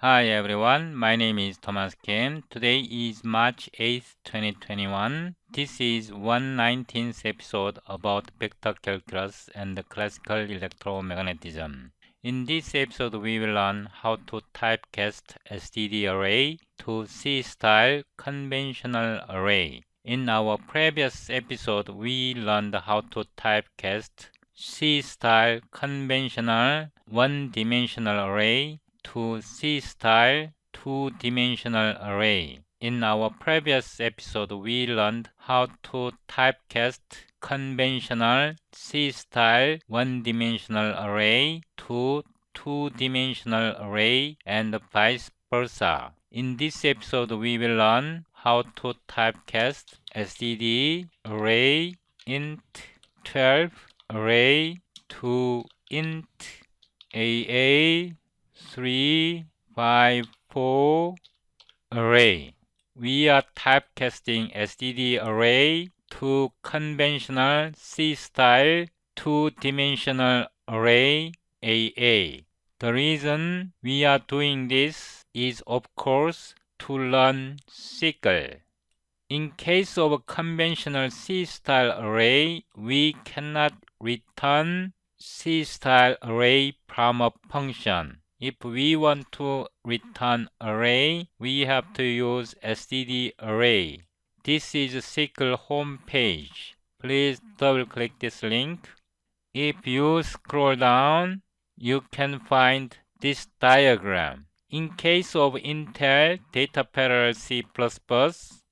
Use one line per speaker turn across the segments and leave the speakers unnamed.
Hi everyone, my name is Thomas Kim. Today is March 8th, 2021. This is 119th episode about vector calculus and classical electromagnetism. In this episode, we will learn how to typecast STD array to C-style conventional array. In our previous episode, we learned how to typecast C-style conventional one-dimensional array to C-style two-dimensional array. In our previous episode, we learned how to typecast conventional C-style one-dimensional array to two-dimensional array and vice versa. In this episode, we will learn how to typecast STD array int 12 array to int AA 3, 5, 4 array. We are typecasting STD array to conventional C-style two-dimensional array AA. The reason we are doing this is, of course, to learn SYCL. In case of a conventional C-style array, we cannot return C-style array from a function. If we want to return array, we have to use STD array. This is SYCL homepage. Please double-click this link. If you scroll down, you can find this diagram. In case of Intel Data Parallel C++,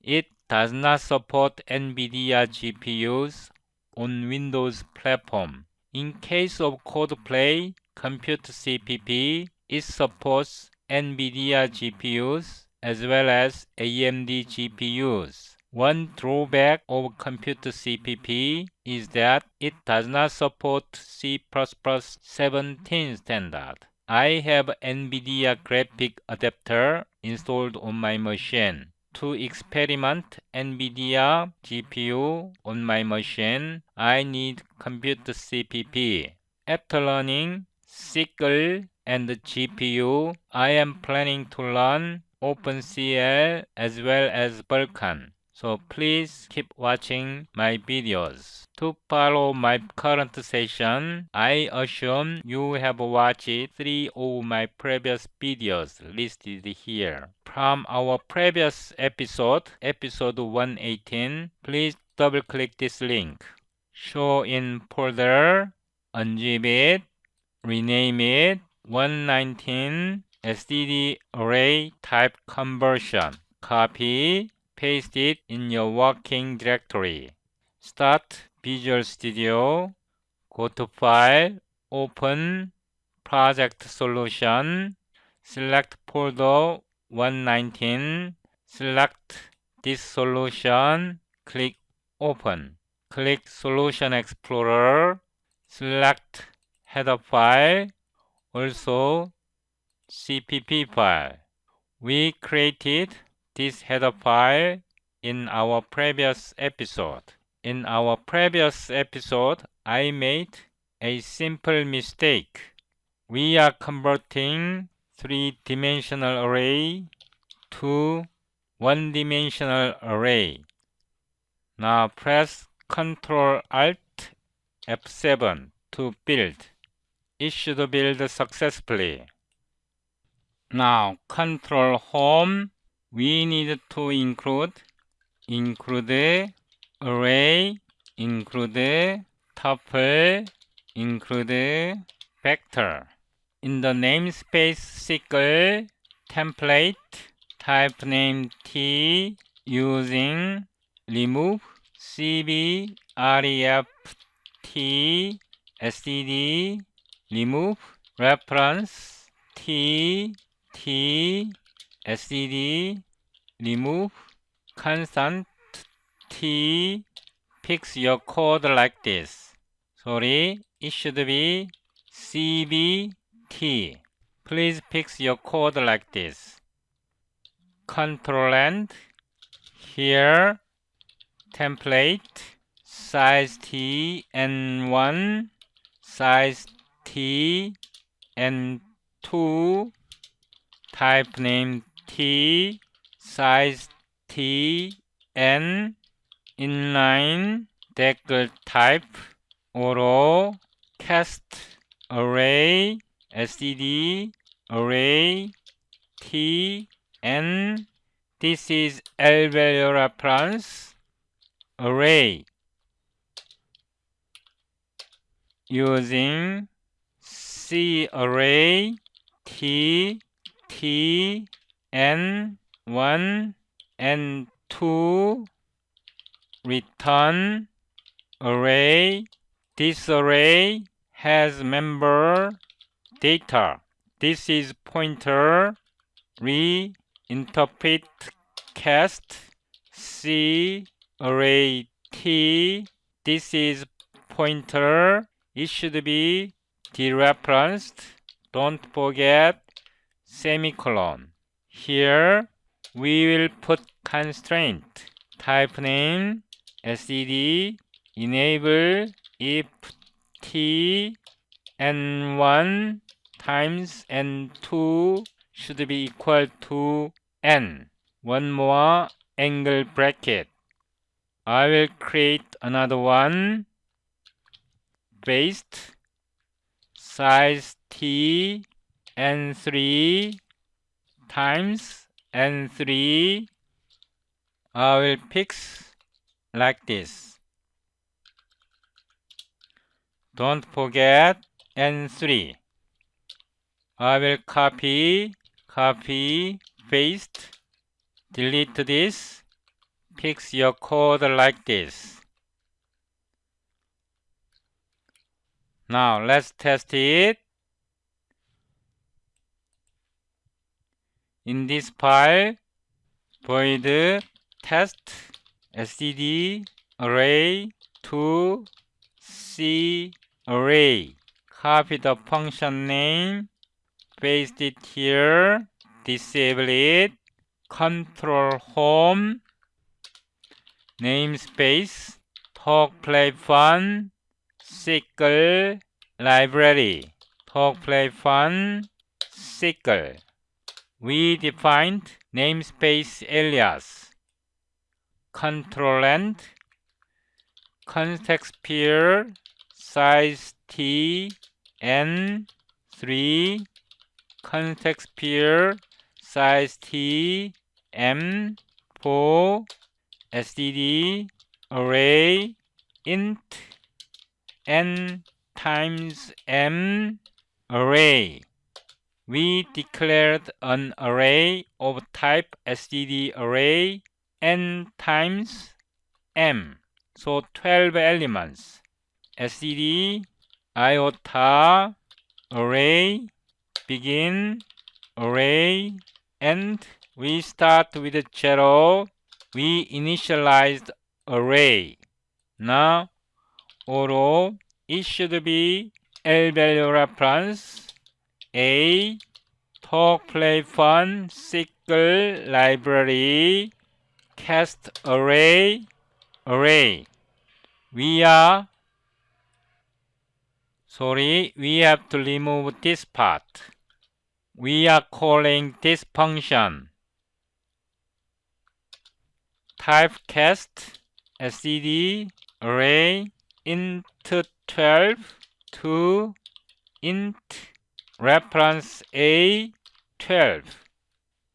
it does not support NVIDIA GPUs on Windows platform. In case of Codeplay, ComputeCpp, it supports NVIDIA GPUs as well as AMD GPUs. One drawback of ComputeCpp is that it does not support C++ 17 standard. I have NVIDIA graphic adapter installed on my machine. To experiment NVIDIA GPU on my machine, I need ComputeCpp. After learning SYCL and GPU, I am planning to learn OpenCL as well as Vulkan. So please keep watching my videos. To follow my current session, I assume you have watched 3 of my previous videos listed here. From our previous episode, episode 118, please double-click this link. Show in folder, unzip it, rename it 119 STD array type conversion. Copy, paste it in your working directory. Start Visual Studio, go to File, Open, Project Solution, select folder 119, select this solution, click Open. Click Solution Explorer, select header file, also CPP file. We created this header file in our previous episode. In our previous episode, I made a simple mistake. We are converting three-dimensional array to one-dimensional array. Now press Ctrl Alt F7 to build. It should build successfully. Now Control Home, we need to include array, include tuple, include vector. In the namespace SYCL template, type name T using remove cb ref t std remove reference t std remove constant t. Fix your code like this. Sorry, it should be cbt. Please fix your code like this. Control End. Here, template, size t n1, size t n2, type name T, size T, N, inline, 댓글 type, auto, cast, array, std, array, T, N. This is L-value reference, array, using C array, T, T, N, 1, and 2, return array. This array has member data. This is pointer, reinterpret cast, C array T. This is pointer. It should be dereferenced. Don't forget semicolon. Here we will put constraint. Type name std enable if t n1 times n2 should be equal to n. One more angle bracket. I will create another one. Paste size t n3 times n3. I will fix like this. Don't forget n3. I will copy, paste, delete this, fix your code like this. Now let's test it. In this file, void test std array to C array. Copy the function name, paste it here, disable it, control home, namespace, talk play fun, SYCL library, talk play fun, SYCL. We defined namespace alias, control length, context pair, size t, n, 3, context pair, size t, m, 4, std, array, int, n times m, array. We declared an array of type std array n times m, so 12 elements. std iota array begin array end. We start with 0. We initialized array. Now auto, it should be L value reference A, talk play fun, SYCL library, cast array, array. We have to remove this part. We are calling this function typecast std array int 12 to int reference a 12.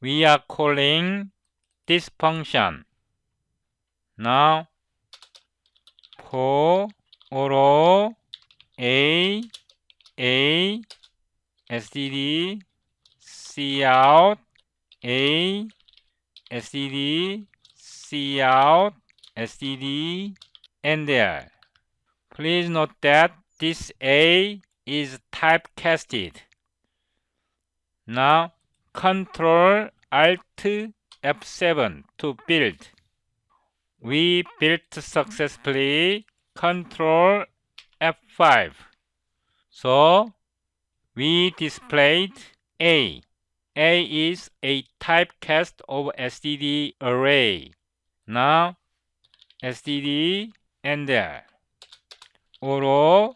We are calling this function. Now for auto a std cout a std cout std and there. Please note that this a is typecasted. Now Ctrl Alt F7 to build. We built successfully. Ctrl F5. So we displayed A. A is a typecast of std array. Now std and there. auto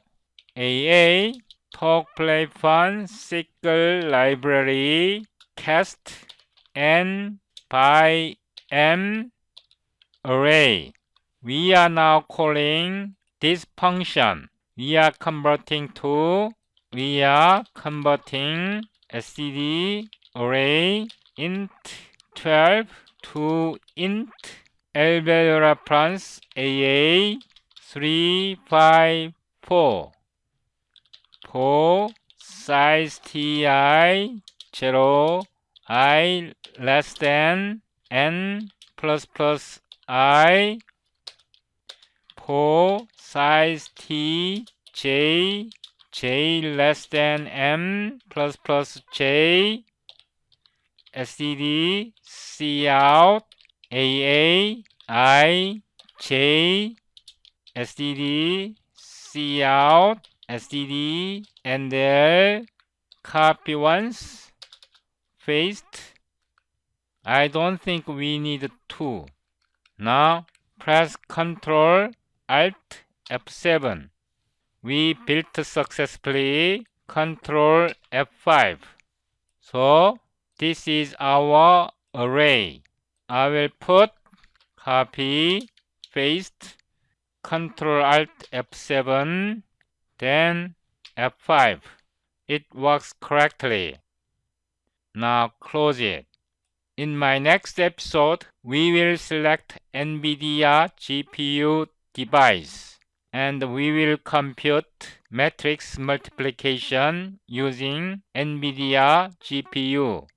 AA talk play fun SYCL library cast n by m array. We are now calling this function. We are converting std array int 12 to int L value reference AA 354 for size ti 0 I less than n plus plus I for size t j less than m plus plus j std cout aa I j std cout std and L copy once paste. I don't think we need two. Now press Ctrl Alt F7. We built successfully. Ctrl F5. So this is our array. I will put copy, paste, Ctrl Alt F7, then F5. It works correctly. Now close it. In my next episode, we will select NVIDIA GPU device and we will compute matrix multiplication using NVIDIA GPU.